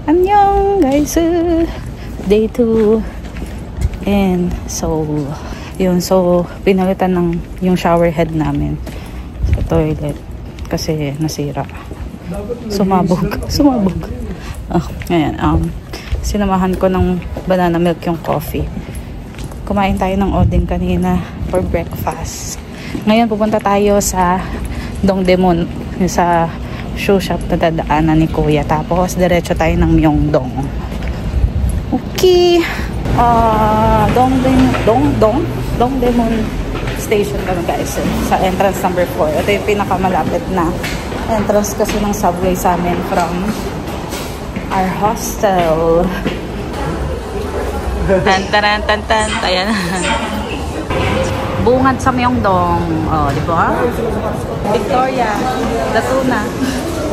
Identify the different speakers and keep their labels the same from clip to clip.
Speaker 1: Annyeong guys, day 2 and so yun, so pinalitan ng yung shower head namin sa toilet kasi nasira, sumabog. Ngayon sinamahan ko ng banana milk yung coffee. Kumain tayo ng Odin kanina for breakfast. Ngayon pupunta tayo sa Dongdaemun, sa shoe shop na dadaanan ni Kuya. Tapos diretso tayo ng Myeongdong. Okay. Dongdaemun station kami guys. Sa entrance number 4. Ito yung pinakamalapit na entrance kasi ng subway sa amin from our hostel. Tan. Ayan. Bungad sa Myeongdong. Oh, di ba? Victoria, the tuna.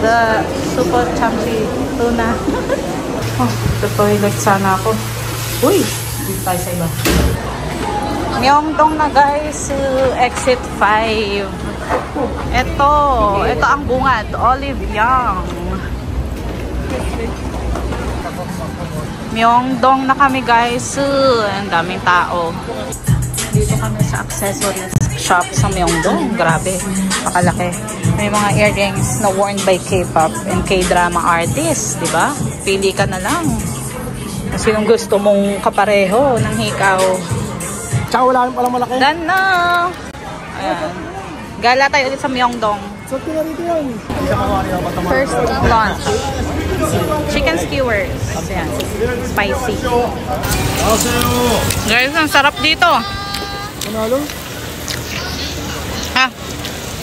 Speaker 1: The super chunky tuna. Oh, the toilet sana ako. Uy, dito tayo sa iba. Myeongdong na guys, exit 5. Ito ang bungad, Olive Young. Myeongdong na kami guys, ang daming tao. Dito kami sa accessories shop sa Myeongdong. Grabe, makalaki. May mga earrings na worn by K-pop and K-drama artists, di ba? Pili ka na lang. Sinong gusto mong kapareho ng hikaw?
Speaker 2: Tsaka wala rin palang malaki.
Speaker 1: Done na! Ayan. Gala tayo ulit sa Myeongdong. First launch. Chicken skewers. Ayan. Spicy. Guys, ang sarap dito.
Speaker 2: Manalo?
Speaker 1: Ha?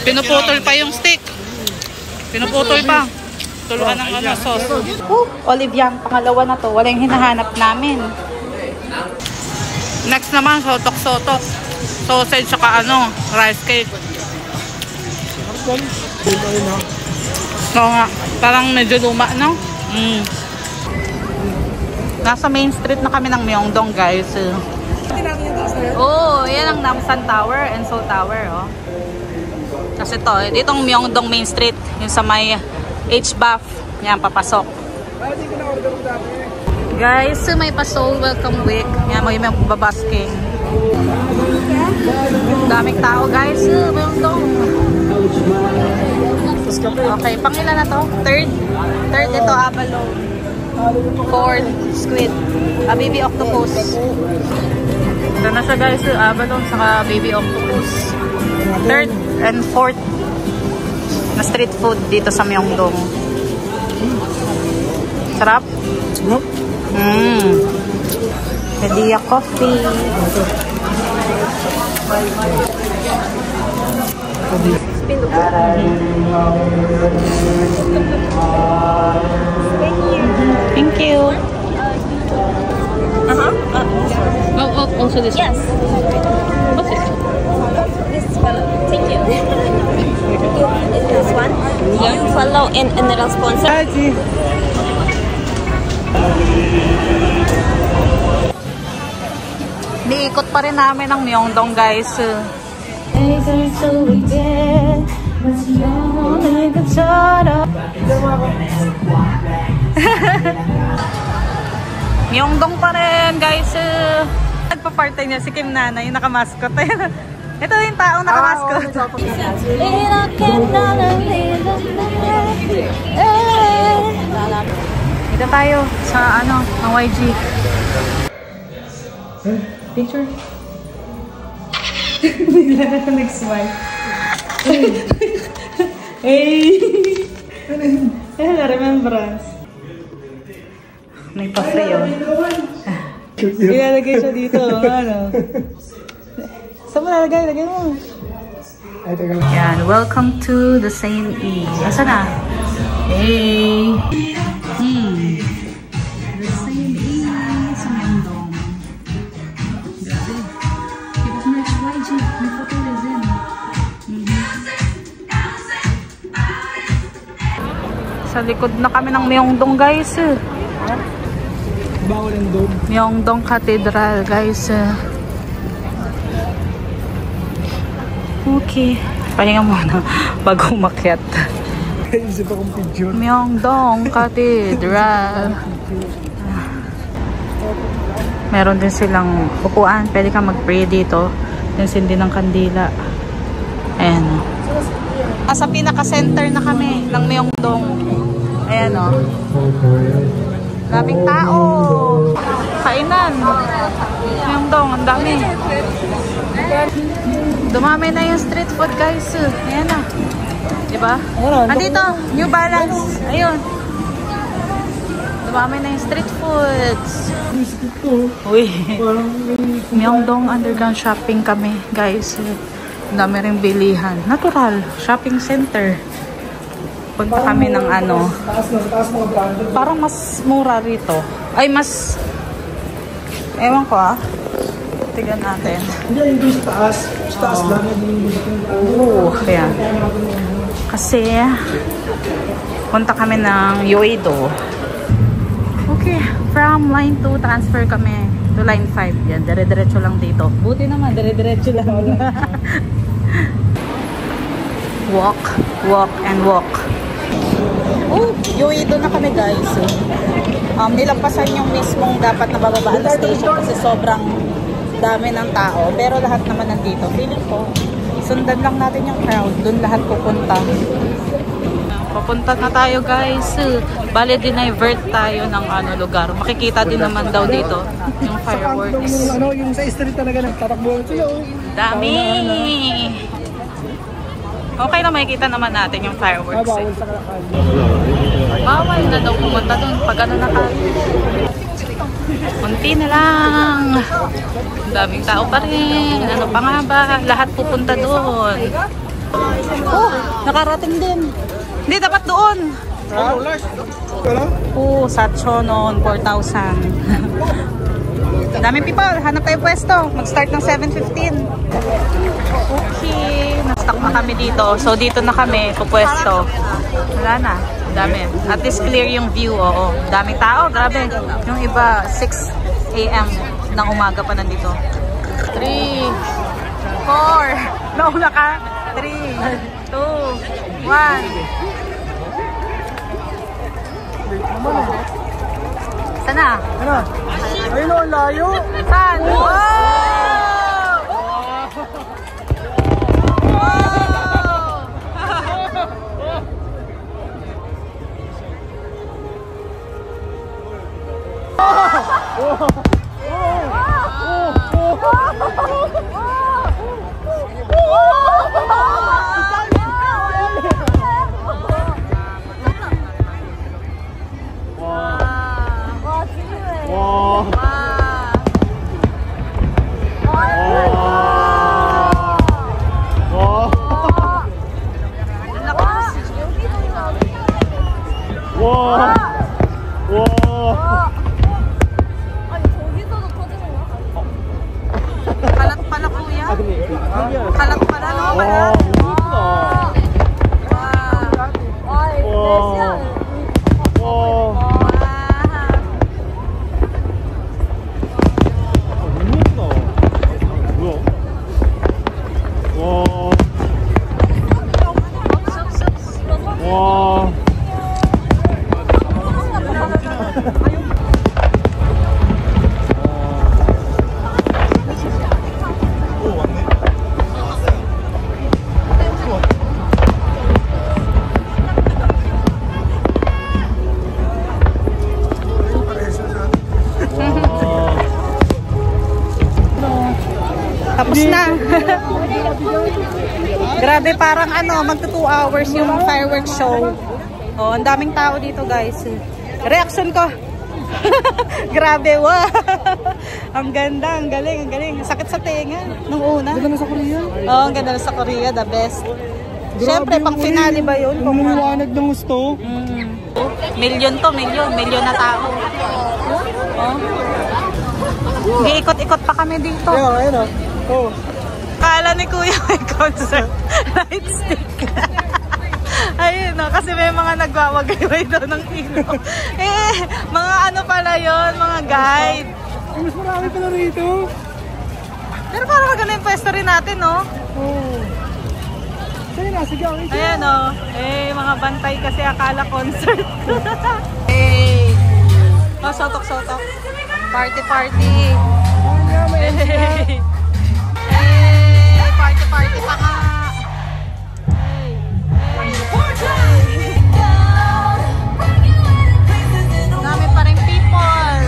Speaker 1: Pinuputol pa yung stick. Pinuputol pa. Tuluan ng sauce. Olive Young, pangalawa na to. Wala yung hinahanap namin. Next naman, sotok-sotok. Sausage saka rice cake. Oo nga. Parang medyo luma, no? Nasa main street na kami ng Myeongdong, guys. Oh, yan ang Namsan Tower and Seoul Tower, oh. Kasi ditong Myeongdong Main Street, yung sa may HBAF, yan, papasok. Guys, may pa-Seoul Welcome Week. Yan, may babasking. Daming tao, guys. Myeongdong. Okay, pangilan na to? Third ito, abalone. Fourth, squid. Baby octopus. Ito na siya guys, abalone saka baby octopus. Third and fourth na street food dito sa Myeongdong. Sarap?
Speaker 2: Nope.
Speaker 1: Hedia coffee. Thank you. Also this
Speaker 3: Yes.
Speaker 1: What's this?
Speaker 3: This one. Thank you. This one. You follow in another sponsor.
Speaker 1: Niikot pa rin namin ang Myeongdong guys. Myeongdong pa rin guys. Nagpa-party niya si Kim Nanay, nakamaskot. Ito yung taong nakamaskot. Dito tayo sa ng YG. Picture. Bigla na ko nag-smile. Hey! Remembrance. May pa-free oh. Ilalagay siya dito. Saan mo lalagay? Lagay mo. Yan. Welcome to the Saint E. Asa na? Hey! The Saint E sa Myeongdong. Grabe. Kita sa next YG. May photoresin. Sa likod na kami ng Myeongdong guys.
Speaker 2: Bawal ang dome.
Speaker 1: Myeongdong Cathedral guys. Okay. Pahinga muna bago umakyat.
Speaker 2: Isip akong picture.
Speaker 1: Myeongdong Cathedral. Meron din silang upuan. Pwede kang mag-pray dito. Sindi ng kandila. Ayan o. Sa pinaka-center na kami ng Myeongdong. Ayan o. Daming tao. Kainan. Myeongdong, ang dami. Dumami na yung street food guys. Ayan na. Diba? Andito, New Balance. Ayun. Dumami na yung street foods. Uy. Myeongdong underground shopping kami guys. Ang dami rin bilihan. Natural. Shopping center. Punta kami ng ano. Parang mas mura rito. Ay, mas... Ewan ko ah. Tignan natin.
Speaker 2: Hindi, hindi sa taas. Sa taas lang.
Speaker 1: Oo, kaya. Kasi, punta kami ng Yoido. Okay, from line 2, transfer kami to line 5. Yan, dire-diretso lang dito. Buti naman, dire-diretso lang. Walk, walk, and walk. Oh, Yoido na kami guys. Nilampasan yung mismong dapat na bababaan na station kasi sobrang dami ng tao. Pero lahat naman nandito. Feeling ko, sundan lang natin yung crowd. Doon lahat pupunta. Papunta na tayo guys. Bale, dinivert tayo ng lugar. Makikita din naman daw dito yung fireworks.
Speaker 2: Yung sa street talaga nagtatakbo.
Speaker 1: Dami! Okay na, makikita naman natin yung fireworks.
Speaker 2: Bawal sa Kalakal.
Speaker 1: Bawal na daw pumunta dun. Pag ano na tayo. Kunti na lang. Ang daming tao pa rin. Ano pa nga ba? Lahat pupunta doon. Oh, nakarating din. Hindi, dapat doon. Oh, Satchonon, 4,000. Daming people. Hanap tayo pwesto. Mag-start ng 7:15. Okay. Na-stuck na kami dito. So, dito na kami pupwesto. Wala na. Dami. At least clear yung view. Oo. Daming tao. Grabe. Yung iba, 6 AM ng umaga pa nandito. 3, 4. Nauna ka? 3, 2, 1. Sana?
Speaker 2: Ano? Ayun o, layo.
Speaker 1: Saan? Wow! Kalat pala kuya. Kalat pala no? Tapos na. Grabe, parang magto 2 hours yung fireworks show. Oh, ang daming tao dito, guys. Reaction ko. Grabe, wow. Ang ganda, ang galing, ang galing. Sakit sa tenga nung una.
Speaker 2: Ganda na sa Korea.
Speaker 1: Oh, ang ganda na sa Korea, the best. Siyempre, pang finale ba yun?
Speaker 2: Ang maliwanag ng gusto.
Speaker 1: Milyon to, milyon na tao. Oh. Giikot-ikot pa kami dito.
Speaker 2: Ayun o. Oh.
Speaker 1: Kala ni Kuya may concert. Light stick. Ayun no, kasi may mga nagwawagayway daw ng ilaw. Mga pala yon, mga guide.
Speaker 2: Mas marami pala rito.
Speaker 1: Pero parang maganda yung pwesto rin natin, no?
Speaker 2: Oh. Sige na, sige.
Speaker 1: Ayan o. Eh, mga bantay kasi akala concert. Eh. Oh, sotok-sotok. Party-party. Eh, party-party pa ka. Dami pa rin people.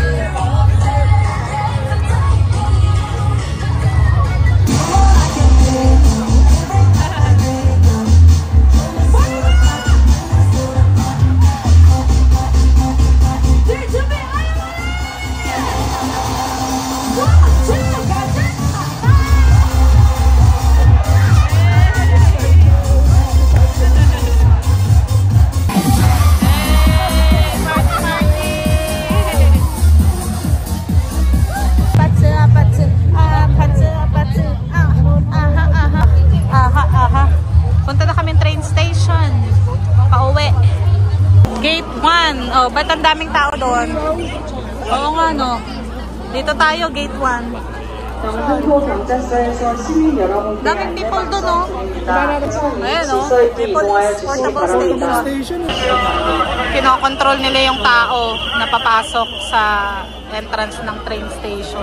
Speaker 1: Punta na kami train station. Pauwi. Gate 1. Oh, ba't ang daming tao doon? Oo nga, no. Dito tayo, gate 1. Daming people doon, no? Ayan, no? People's portable station. Kinokontrol nila yung tao na papasok sa entrance ng train station.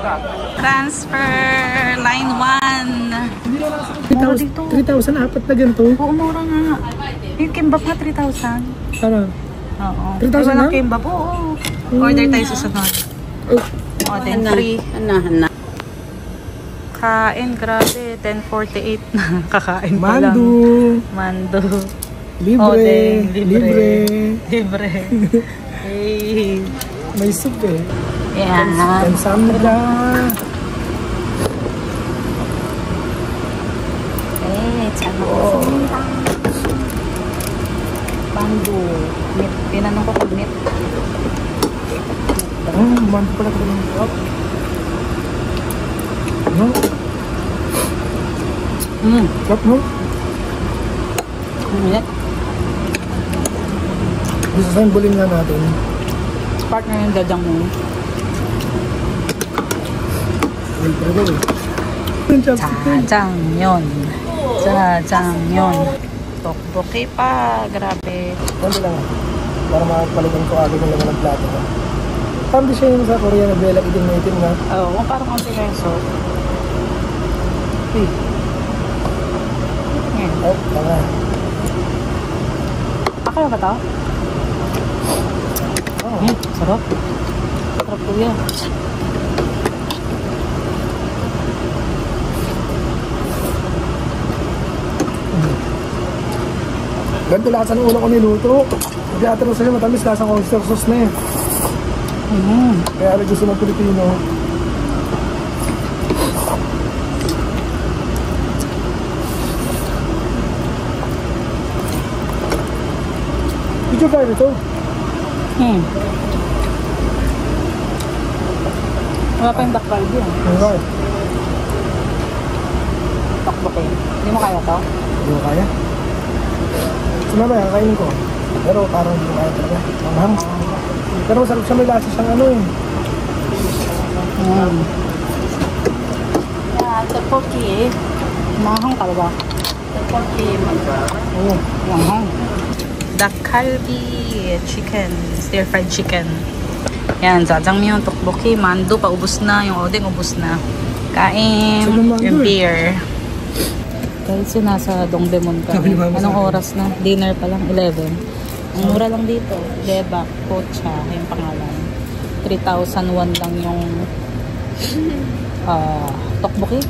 Speaker 1: Transfer line 1.
Speaker 2: 3,000 apat na ganito.
Speaker 1: Oo, mura nga. Yung kimbap nga 3,000.
Speaker 2: Ano?
Speaker 1: Oo.
Speaker 2: 3,000
Speaker 1: lang?
Speaker 2: na?
Speaker 1: Kimbap, oo. Order tayo sa sunod. O, then 3. Kain, grabe. 10:48 na. Kakain pa lang. Mando.
Speaker 2: Libre.
Speaker 1: O, then, libre.
Speaker 2: Libre.
Speaker 1: Hey.
Speaker 2: May soup eh.
Speaker 1: Yan.
Speaker 2: Ensamda.
Speaker 1: Oh. Mando. Meat. Tinanong ko kung meat.
Speaker 2: Mando pala ko ng shop. Ano? Shop mo?
Speaker 1: Meat.
Speaker 2: Gusto sa'yo bulin nga natin.
Speaker 1: Partner yung dadang mo.
Speaker 2: Ay, talaga eh.
Speaker 1: Jajangmyeon. Jajangmyeon. Tteokbokki pa. Grabe.
Speaker 2: Ano lang. Para makapalitan ko agad yung laman ng plato ko. Parang di siya yung sa Korea na belang itim na itim na.
Speaker 1: Oo, parang ang pireso. Yan.
Speaker 2: Oh, tanga.
Speaker 1: Akala ba ito?
Speaker 2: Oh.
Speaker 1: Sarap. Sarap po yan.
Speaker 2: Ganito lakas ang ulo ko niluto. Pag-atero sa'yo matamis lasang oyster sauce na eh. Kaya rin gusto ng Pilipino. Did you try ito?
Speaker 1: Wala pa yung duck calbi yan.
Speaker 2: Okay.
Speaker 1: Tteokbokki. Hindi mo kaya to?
Speaker 2: Hindi mo kaya? Sumama yan, kainin ko. Pero parang hindi mo kaya talaga. Manghang. Pero masarap siya, may lasa siyang ano eh.
Speaker 1: Yeah, tteokbokki eh. Mahang talaga. Tteokbokki. Oo, mahang. Duck kalbi, chicken, stir-fried chicken. Yan, jajangmyeon, tteokbokki, mando, paubos na. Yung odeng, ubos na. Kain, yung beer. Kasi nasa Dongdaemun ka. Anong oras na? Dinner pa lang, 11. Ang mura lang dito. Deba, Pocha, yung pangalan. 3,001 lang yung tteokbokki.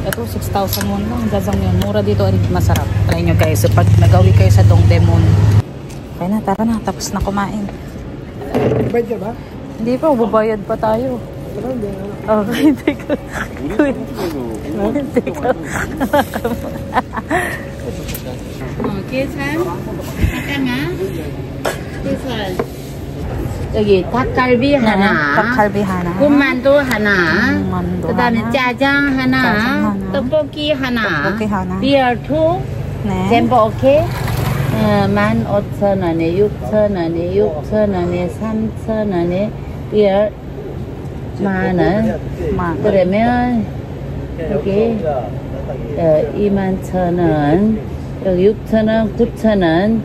Speaker 1: Ito, 6,001 lang. Jajangmyeon. Mura dito, masarap. Try nyo guys. So, pag nagawi kayo sa Dongdaemun. Okay na, tara na. Tapos na kumain.
Speaker 2: Bayad ka ba?
Speaker 1: Hindi pa, bubayad pa tayo. Okay, teka. Teka.
Speaker 4: 계산 잠깐만 계산 여기 닭갈비 하나
Speaker 1: 닭갈비 하나.
Speaker 4: 군만두 하나
Speaker 1: 만두
Speaker 4: 그다음에
Speaker 1: 하나.
Speaker 4: 짜장 하나
Speaker 1: 짜장 하나.
Speaker 4: 떡볶이 하나
Speaker 1: 떡볶이 하나.
Speaker 4: 비어 투
Speaker 1: 네.
Speaker 4: 잼버 오케이 15,000원에 6,000원에 6,000원에 3,000원에 비어 만원
Speaker 1: 만.
Speaker 4: 그러면 여기 21,000원. 여기 6,000원, 9,000원.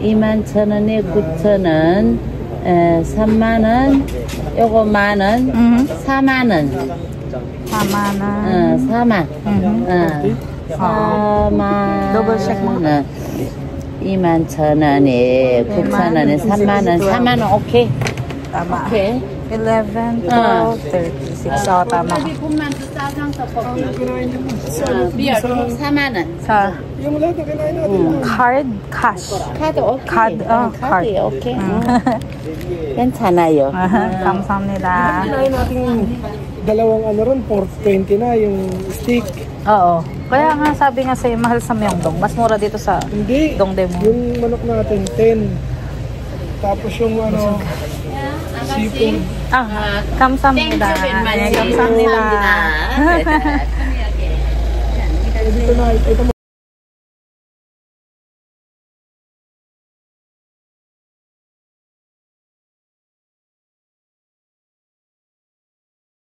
Speaker 4: 21,000원에 9,000원. 3만원. 요거 만원. 4만원.
Speaker 1: 4만원.
Speaker 4: 4만. 4만.
Speaker 1: Double check mo.
Speaker 4: 21,000원에 9,000원에 3만원. 4만원 오케이.
Speaker 1: Tama.
Speaker 4: 오케이.
Speaker 1: 11, 12, 36. So, tama.
Speaker 4: 비어 4만원.
Speaker 1: Sa
Speaker 2: Yung lahat na kinain natin.
Speaker 1: card, cash.
Speaker 4: 카드 오케이.
Speaker 1: 카드,
Speaker 4: 카드
Speaker 1: 카드.
Speaker 4: 오케이. 괜찮아요.
Speaker 1: Kamsamnida.
Speaker 2: Kinain natin dalawang ano ron, 420 na yung steak.
Speaker 1: Oo. Kaya nga sabi nga sa'yo, mahal sa Myeongdong. Mas mura dito sa
Speaker 2: Hindi.
Speaker 1: Dongdaemun.
Speaker 2: Yung manok natin, 10. Tapos yung ano, seafood.
Speaker 1: Kamsamnida. Kamsamnida.
Speaker 2: Dito na, ito mo.